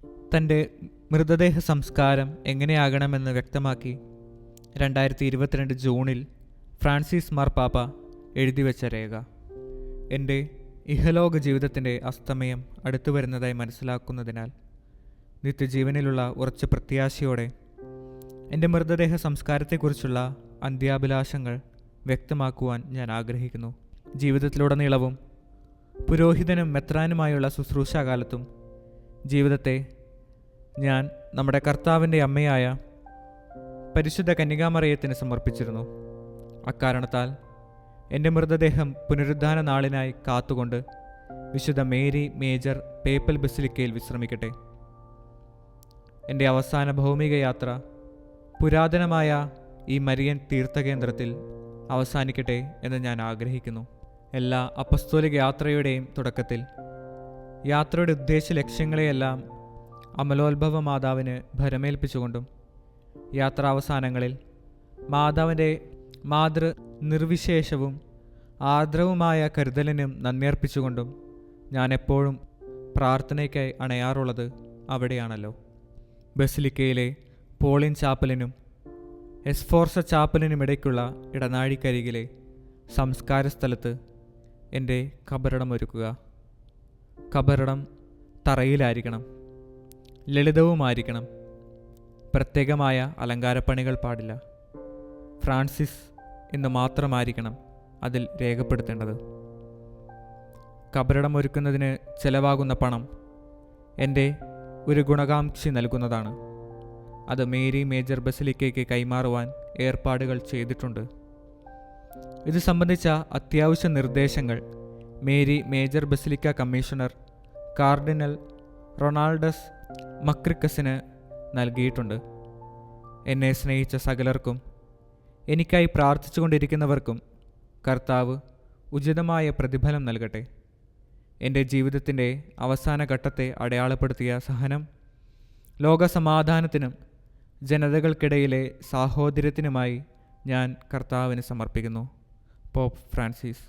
തൻ്റെ മൃതദേഹ സംസ്കാരം എങ്ങനെയാകണമെന്ന് വ്യക്തമാക്കി 2022 ജൂണിൽ ഫ്രാൻസിസ് മാർപ്പാപ്പ എഴുതിവെച്ച രേഖ. എൻ്റെ ഇഹലോക ജീവിതത്തിൻ്റെ അസ്തമയം അടുത്തു വരുന്നതായി മനസ്സിലാക്കുന്നതിനാൽ നിത്യജീവനിലുള്ള ഉറച്ച പ്രത്യാശയോടെ എൻ്റെ മൃതദേഹ സംസ്കാരത്തെക്കുറിച്ചുള്ള അന്ത്യാഭിലാഷങ്ങൾ വ്യക്തമാക്കുവാൻ ഞാൻ ആഗ്രഹിക്കുന്നു. ജീവിതത്തിലുടനീളവും പുരോഹിതനും മെത്രാനുമായുള്ള ശുശ്രൂഷാകാലത്തും ജീവിതത്തെ ഞാൻ നമ്മുടെ കർത്താവിൻ്റെ അമ്മയായ പരിശുദ്ധ കന്യകാമറിയത്തിന് സമർപ്പിച്ചിരുന്നു. അക്കാരണത്താൽ എൻ്റെ മൃതദേഹം പുനരുദ്ധാന നാളിനായി കാത്തുകൊണ്ട് വിശുദ്ധ മേരി മേജർ പേപ്പൽ ബസിലിക്കയിൽ വിശ്രമിക്കട്ടെ. എൻ്റെ അവസാന ഭൗമിക യാത്ര പുരാതനമായ ഈ മരിയൻ തീർത്ഥകേന്ദ്രത്തിൽ അവസാനിക്കട്ടെ എന്ന് ഞാൻ ആഗ്രഹിക്കുന്നു. എല്ലാ അപ്പസ്തോലിക യാത്രയുടെയും തുടക്കത്തിൽ യാത്രയുടെ ഉദ്ദേശ ലക്ഷ്യങ്ങളെയെല്ലാം അമലോത്ഭവ മാതാവിന് ഭരമേൽപ്പിച്ചുകൊണ്ടും യാത്രാവസാനങ്ങളിൽ മാതാവിൻ്റെ മാതൃ നിർവിശേഷവും ആർദ്രവുമായ കരുതലിനും നന്ദിയർപ്പിച്ചുകൊണ്ടും ഞാൻ എപ്പോഴും പ്രാർത്ഥനയ്ക്കായി അണയാറുള്ളത് അവിടെയാണല്ലോ. ബസിലിക്കയിലെ പോളിൻ ചാപ്പലിനും എസ്ഫോർസ ചാപ്പലിനുമിടയ്ക്കുള്ള ഇടനാഴിക്കരികിലെ സംസ്കാര സ്ഥലത്ത് എൻ്റെ കബറിടമൊരുക്കുക. കബറിടം തറയിലായിരിക്കണം, ലളിതവുമായിരിക്കണം. പ്രത്യേകമായ അലങ്കാരപ്പണികൾ പാടില്ല. ഫ്രാൻസിസ് എന്ന് മാത്രമായിരിക്കണം അതിൽ രേഖപ്പെടുത്തേണ്ടത്. കബറിടം ഒരുക്കുന്നതിന് ചെലവാകുന്ന പണം എൻ്റെ ഒരു ഗുണകാംക്ഷി നൽകുന്നതാണ്. അത് മേരി മേജർ ബസിലിക്കയ്ക്ക് കൈമാറുവാൻ ഏർപ്പാടുകൾ ചെയ്തിട്ടുണ്ട്. ഇത് സംബന്ധിച്ച അത്യാവശ്യ നിർദ്ദേശങ്ങൾ Mary major basilica commissioner cardinal Ronaldus മക്രിക്കസിന് നൽകിയിട്ടുണ്ട്. എന്നെ സ്നേഹിച്ച സകലർക്കും എനിക്കായി പ്രാർത്ഥിച്ചുകൊണ്ടിരിക്കുന്നവർക്കും കർത്താവ് ഉചിതമായ പ്രതിഫലം നൽകട്ടെ. എൻ്റെ ജീവിതത്തിൻ്റെ അവസാന ഘട്ടത്തെ അടയാളപ്പെടുത്തിയ സഹനം ലോകസമാധാനത്തിനും ജനതകൾക്കിടയിലെ സാഹോദര്യത്തിനുമായി ഞാൻ കർത്താവിന് സമർപ്പിക്കുന്നു. Pope Francis.